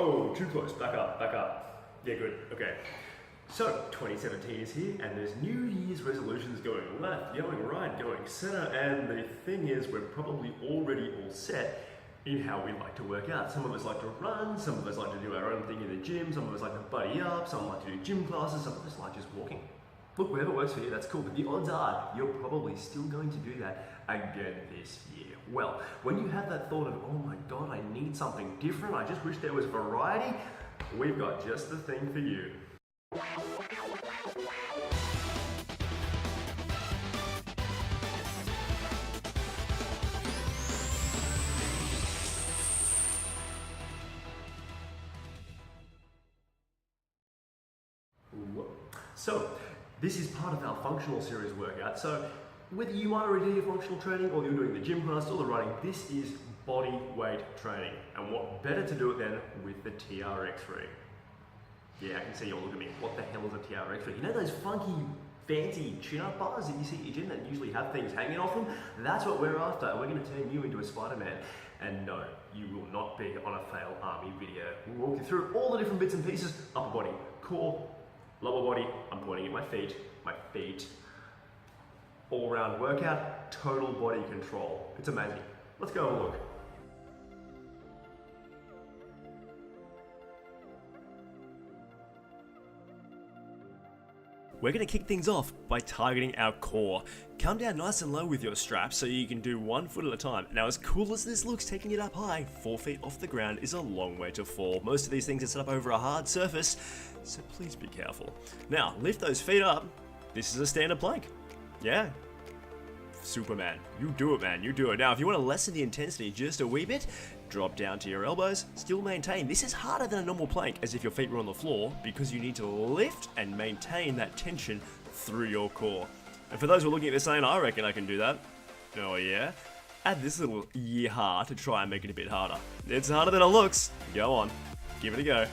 Whoa, too close. Back up, back up. Yeah, good. Okay. So, 2017 is here, and there's New Year's resolutions going left, going right, going center, and the thing is, we're probably already all set in how we like to work out. Some of us like to run, some of us like to do our own thing in the gym, some of us like to buddy up, some like to do gym classes, some of us like just walking. Look, whatever works for you, that's cool, but the odds are you're probably still going to do that again this year. Well, when you have that thought of, oh my God, I need something different, I just wish there was variety, we've got just the thing for you. So, this is part of our functional series workout. So, whether you might already do your functional training or you're doing the gym class or the running, this is body weight training. And what better to do it than with the TRX RIG? Yeah, I can see you all look at me. What the hell is a TRX RIG? You know those funky, fancy chin-up bars that you see at your gym that usually have things hanging off them? That's what we're after. We're going to turn you into a Spider-Man. And no, you will not be on a fail army video. We'll walk you through all the different bits and pieces: upper body, core, lower body. I'm pointing at my feet. All-round workout, total body control. It's amazing. Let's go have a look. We're going to kick things off by targeting our core. Come down nice and low with your straps so you can do 1 foot at a time. Now, as cool as this looks, taking it up high, 4 feet off the ground is a long way to fall. Most of these things are set up over a hard surface, so please be careful. Now, lift those feet up. This is a standard plank. Yeah. Superman. You do it, man. You do it. Now, if you want to lessen the intensity just a wee bit, drop down to your elbows, still maintain. This is harder than a normal plank, as if your feet were on the floor, because you need to lift and maintain that tension through your core. And for those who are looking at this saying, I reckon I can do that. Oh yeah? Add this little yeehaw to try and make it a bit harder. It's harder than it looks. Go on. Give it a go.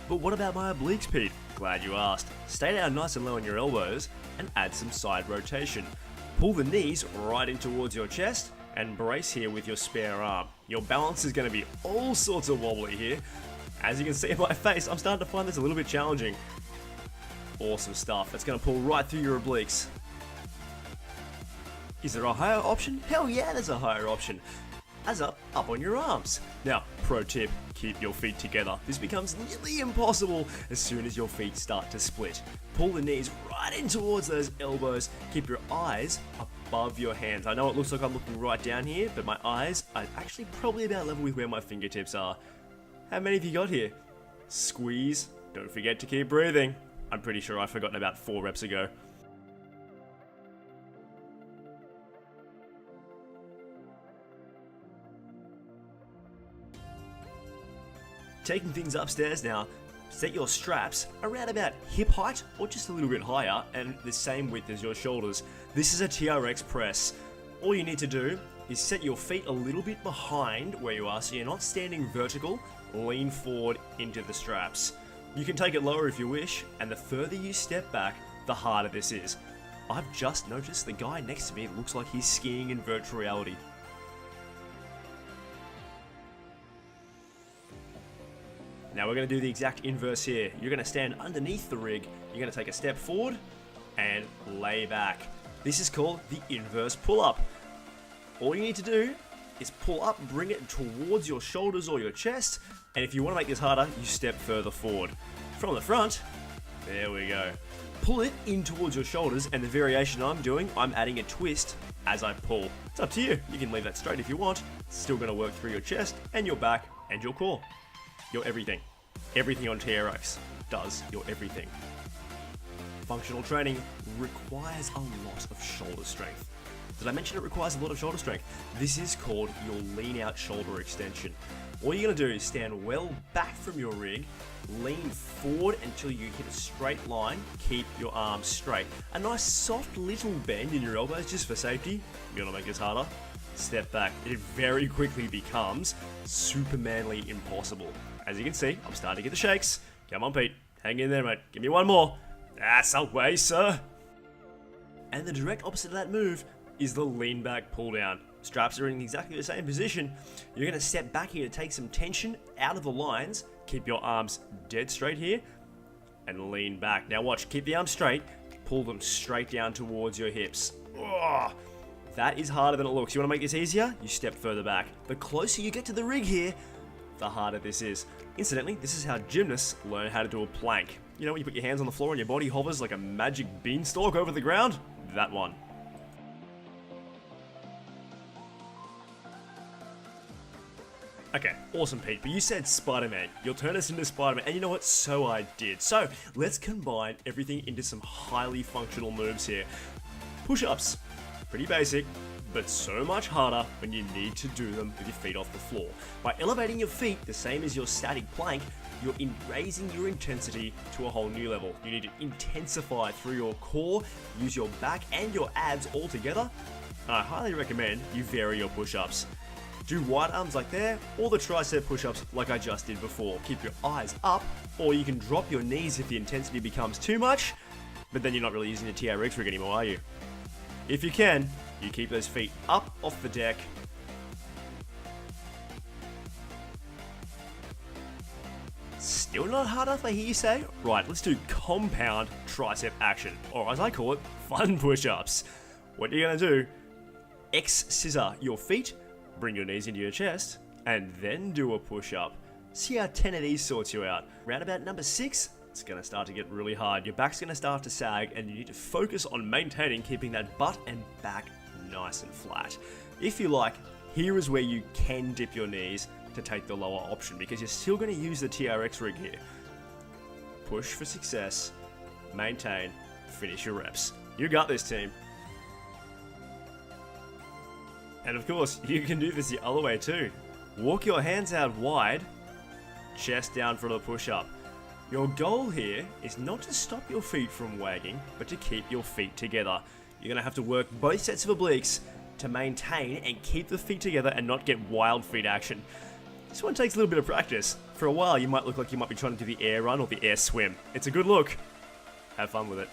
But what about my obliques, Pete? Glad you asked. Stay down nice and low on your elbows and add some side rotation. Pull the knees right in towards your chest and brace here with your spare arm. Your balance is going to be all sorts of wobbly here. As you can see in my face, I'm starting to find this a little bit challenging. Awesome stuff. That's going to pull right through your obliques. Is there a higher option? Hell yeah, there's a higher option. As up on your arms. Now, pro tip, keep your feet together. This becomes nearly impossible as soon as your feet start to split. Pull the knees right in towards those elbows. Keep your eyes above your hands. I know it looks like I'm looking right down here, but my eyes are actually probably about level with where my fingertips are. How many have you got here? Squeeze. Don't forget to keep breathing. I'm pretty sure I've forgotten about 4 reps ago. Taking things upstairs now, set your straps around about hip height or just a little bit higher and the same width as your shoulders. This is a TRX press. All you need to do is set your feet a little bit behind where you are so you're not standing vertical, lean forward into the straps. You can take it lower if you wish, and the further you step back, the harder this is. I've just noticed the guy next to me looks like he's skiing in virtual reality. Now we're going to do the exact inverse here. You're going to stand underneath the rig, you're going to take a step forward and lay back. This is called the inverse pull-up. All you need to do is pull up, bring it towards your shoulders or your chest, and if you want to make this harder, you step further forward. From the front, there we go. Pull it in towards your shoulders, and the variation I'm doing, I'm adding a twist as I pull. It's up to you. You can leave that straight if you want. It's still going to work through your chest and your back and your core. Your everything. Everything on TRX does your everything. Functional training requires a lot of shoulder strength. Did I mention it requires a lot of shoulder strength? This is called your lean out shoulder extension. All you're going to do is stand well back from your rig, lean forward until you hit a straight line, keep your arms straight. A nice soft little bend in your elbows just for safety. You're going to make this harder. Step back. It very quickly becomes supermanly impossible. As you can see, I'm starting to get the shakes. Come on, Pete. Hang in there, mate. Give me one more. That's away, sir. And the direct opposite of that move is the lean back pull down. Straps are in exactly the same position. You're going to step back here to take some tension out of the lines. Keep your arms dead straight here and lean back. Now watch, keep the arms straight, pull them straight down towards your hips. Oh, that is harder than it looks. You want to make this easier? You step further back. The closer you get to the rig here, the harder this is. Incidentally, this is how gymnasts learn how to do a plank. You know when you put your hands on the floor and your body hovers like a magic beanstalk over the ground? That one. Okay, awesome, Pete, but you said Spider-Man. You'll turn us into Spider-Man, and you know what? So I did. So, let's combine everything into some highly functional moves here. Push-ups. Pretty basic, but so much harder when you need to do them with your feet off the floor. By elevating your feet, the same as your static plank, you're raising your intensity to a whole new level. You need to intensify through your core, use your back and your abs all together, and I highly recommend you vary your push-ups. Do wide arms like there, or the tricep push-ups like I just did before. Keep your eyes up, or you can drop your knees if the intensity becomes too much, but then you're not really using the TRX rig anymore, are you? If you can, you keep those feet up off the deck. Still not hard enough, I hear you say? Right, let's do compound tricep action, or as I call it, fun push-ups. What you're gonna do, X-scissor your feet, bring your knees into your chest, and then do a push-up. See how 10 of these sorts you out. Round about number 6, it's going to start to get really hard. Your back's going to start to sag, and you need to focus on maintaining keeping that butt and back nice and flat. If you like, here is where you can dip your knees to take the lower option, because you're still going to use the TRX rig here. Push for success, maintain, finish your reps. You got this, team. And of course, you can do this the other way too. Walk your hands out wide, chest down for the push-up. Your goal here is not to stop your feet from wagging, but to keep your feet together. You're going to have to work both sets of obliques to maintain and keep the feet together and not get wild feet action. This one takes a little bit of practice. For a while, you might look like you might be trying to do the air run or the air swim. It's a good look. Have fun with it.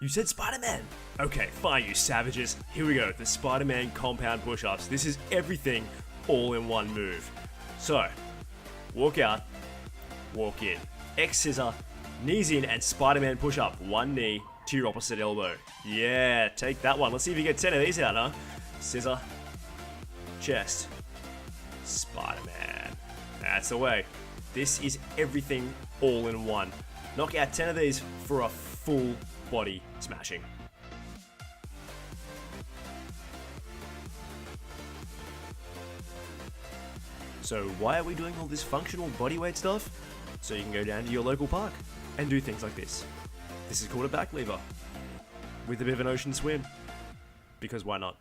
You said Spider-Man! Okay, fine, you savages. Here we go, the Spider-Man compound push-ups. This is everything all in one move. So, walk out, walk in. X-scissor, knees in, and Spider-Man push-up. One knee to your opposite elbow. Yeah, take that one. Let's see if you get 10 of these out, huh? Scissor, chest, Spider-Man. That's the way. This is everything all in one. Knock out 10 of these for a full body smashing. So why are we doing all this functional bodyweight stuff? So you can go down to your local park and do things like this. This is called a back lever with a bit of an ocean swim. Because why not?